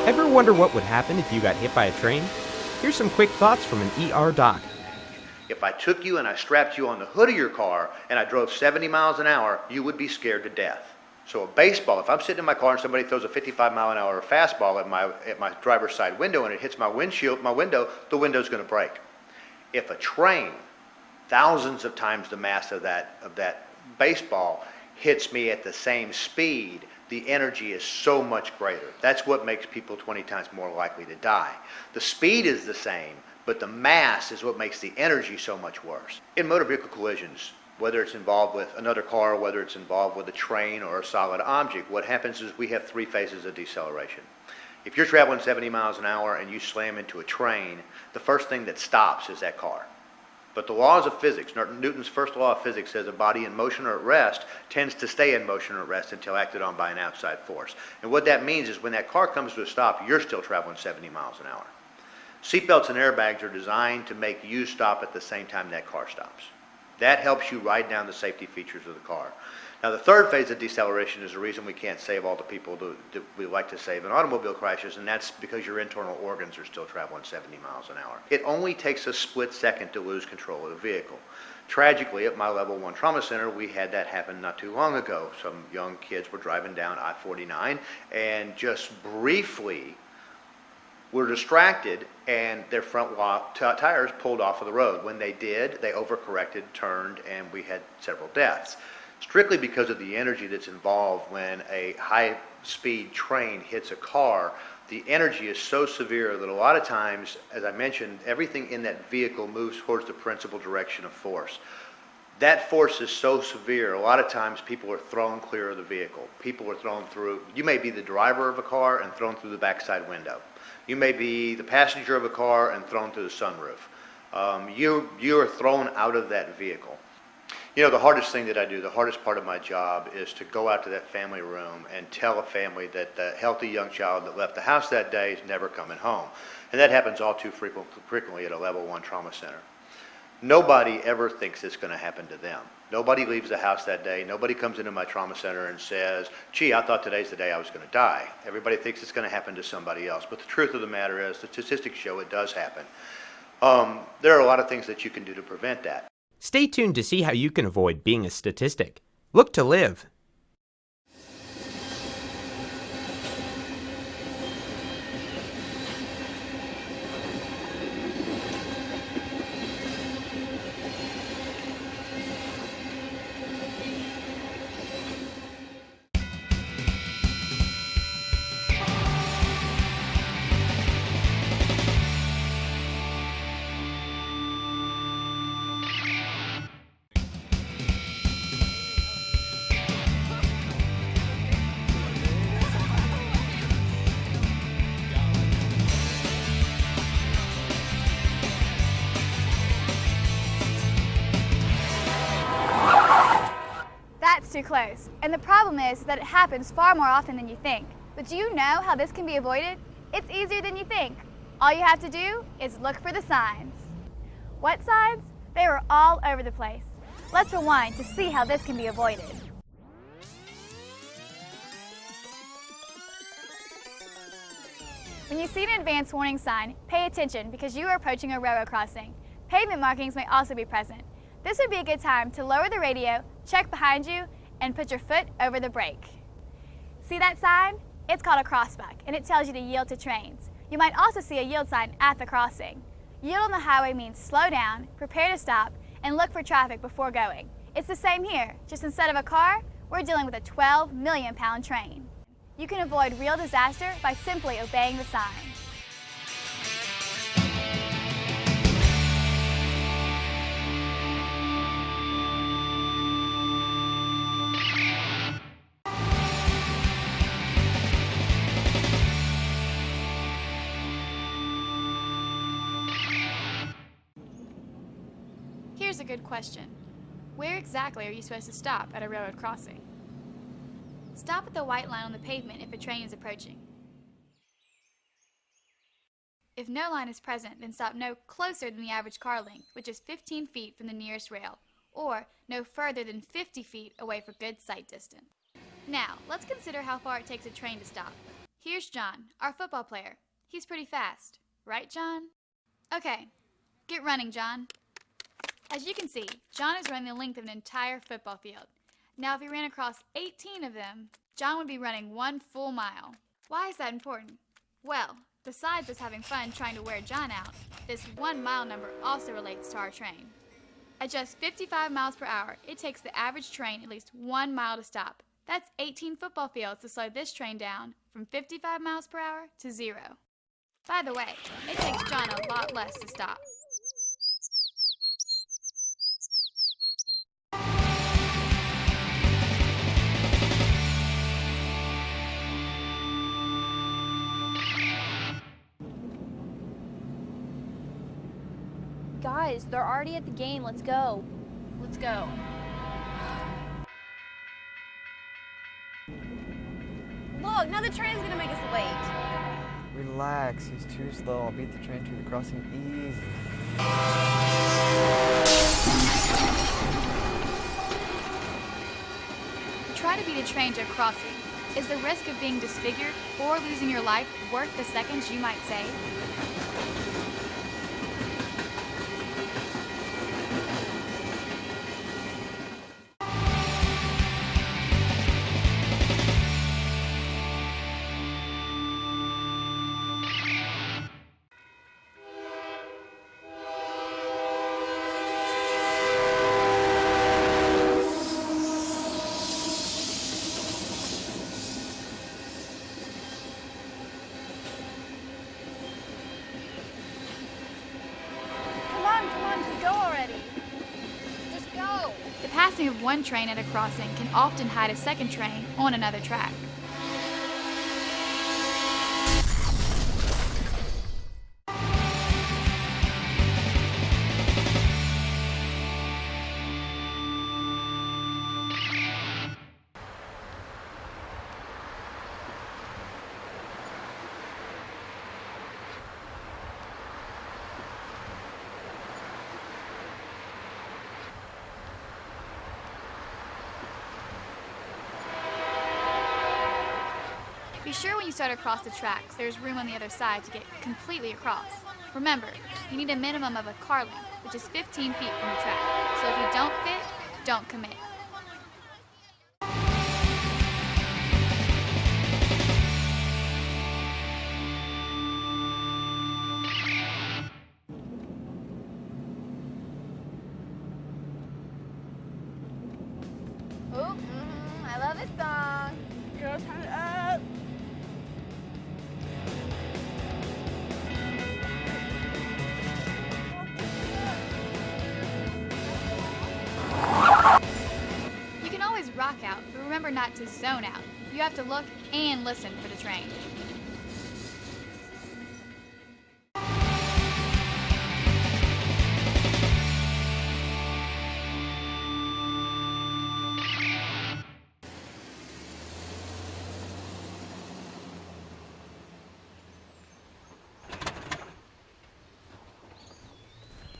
Ever wonder what would happen if you got hit by a train? Here's some quick thoughts from an ER doc. If I took you and I strapped you on the hood of your car and I drove 70 miles an hour, you would be scared to death. So a baseball, if I'm sitting in my car and somebody throws a 55-mile-an-hour fastball at my driver's side window and it hits my window, the window's going to break. If a train, thousands of times the mass of that baseball, hits me at the same speed, the energy is so much greater. That's what makes people 20 times more likely to die. The speed is the same, but the mass is what makes the energy so much worse. In motor vehicle collisions, whether it's involved with another car, whether it's involved with a train or a solid object, what happens is we have three phases of deceleration. If you're traveling 70 miles an hour and you slam into a train, the first thing that stops is that car. But the laws of physics, Newton's first law of physics says a body in motion or at rest tends to stay in motion or at rest until acted on by an outside force. And what that means is when that car comes to a stop, you're still traveling 70 miles an hour. Seatbelts and airbags are designed to make you stop at the same time that car stops. That helps you ride down the safety features of the car. Now, the third phase of deceleration is the reason we can't save all the people that we like to save in automobile crashes, and that's because your internal organs are still traveling 70 miles an hour. It only takes a split second to lose control of the vehicle. Tragically, at my level 1 trauma center, we had that happen not too long ago. Some young kids were driving down I-49 and just briefly were distracted and their front tires pulled off of the road. When they did, they overcorrected, turned, and we had several deaths. Strictly because of the energy that's involved when a high-speed train hits a car, the energy is so severe that a lot of times, as I mentioned, everything in that vehicle moves towards the principal direction of force. That force is so severe, a lot of times people are thrown clear of the vehicle. People are thrown through, you may be the driver of a car and thrown through the backside window. You may be the passenger of a car and thrown through the sunroof. You are thrown out of that vehicle. You know, the hardest thing that I do, the hardest part of my job is to go out to that family room and tell a family that the healthy young child that left the house that day is never coming home. And that happens all too frequently at a level 1 trauma center. Nobody ever thinks it's going to happen to them. Nobody leaves the house that day. Nobody comes into my trauma center and says, gee, I thought today's the day I was going to die. Everybody thinks it's going to happen to somebody else. But the truth of the matter is, the statistics show it does happen. There are a lot of things that you can do to prevent that. Stay tuned to see how you can avoid being a statistic. Look to live. Too close. And the problem is that it happens far more often than you think. But do you know how this can be avoided? It's easier than you think. All you have to do is look for the signs. What signs? They were all over the place. Let's rewind to see how this can be avoided. When you see an advance warning sign, pay attention because you are approaching a railroad crossing. Pavement markings may also be present. This would be a good time to lower the radio, check behind you, and put your foot over the brake. See that sign? It's called a crossbuck, and it tells you to yield to trains. You might also see a yield sign at the crossing. Yield on the highway means slow down, prepare to stop, and look for traffic before going. It's the same here, just instead of a car, we're dealing with a 12 million pound train. You can avoid real disaster by simply obeying the signs. Here's a good question. Where exactly are you supposed to stop at a railroad crossing? Stop at the white line on the pavement if a train is approaching. If no line is present, then stop no closer than the average car length, which is 15 feet from the nearest rail, or no further than 50 feet away for good sight distance. Now, let's consider how far it takes a train to stop. Here's John, our football player. He's pretty fast. Right, John? Okay, get running, John. As you can see, John is running the length of an entire football field. Now, if he ran across 18 of them, John would be running 1 full mile. Why is that important? Well, besides us having fun trying to wear John out, this 1 mile number also relates to our train. At just 55 miles per hour, it takes the average train at least 1 mile to stop. That's 18 football fields to slow this train down from 55 miles per hour to 0. By the way, it takes John a lot less to stop. Guys, they're already at the game. Let's go. Let's go. Look, now the train's gonna make us late. Relax, he's too slow. I'll beat the train to the crossing easy. Try to beat a train to a crossing. Is the risk of being disfigured or losing your life worth the seconds you might save? Come on, just go already. Just go. The passing of one train at a crossing can often hide a second train on another track. Be sure when you start across the tracks, there's room on the other side to get completely across. Remember, you need a minimum of a car length, which is 15 feet from the track. So if you don't fit, don't commit. Oh, I love this song. Girls, turn it up. You can always rock out, but remember not to zone out. You have to look and listen for the train.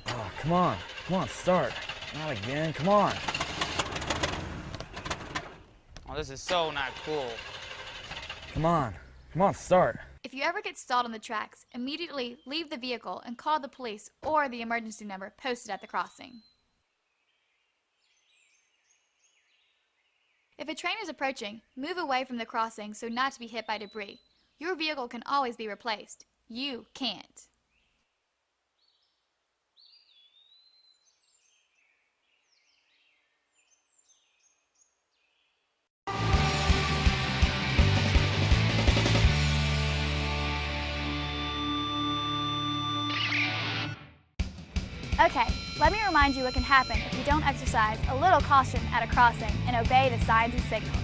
Oh, come on, start. Not again, come on. Oh, this is so not cool. Come on, start. If you ever get stalled on the tracks, immediately leave the vehicle and call the police or the emergency number posted at the crossing. If a train is approaching, move away from the crossing so not to be hit by debris. Your vehicle can always be replaced. You can't. Okay, let me remind you what can happen if you don't exercise a little caution at a crossing and obey the signs and signals.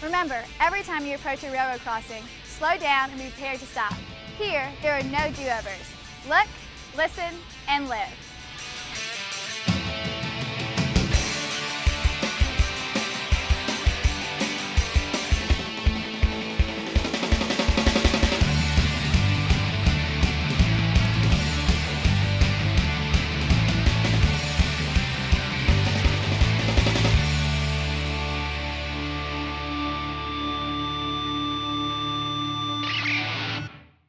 Remember, every time you approach a railroad crossing, slow down and be prepared to stop. Here, there are no do-overs. Look listen, and live.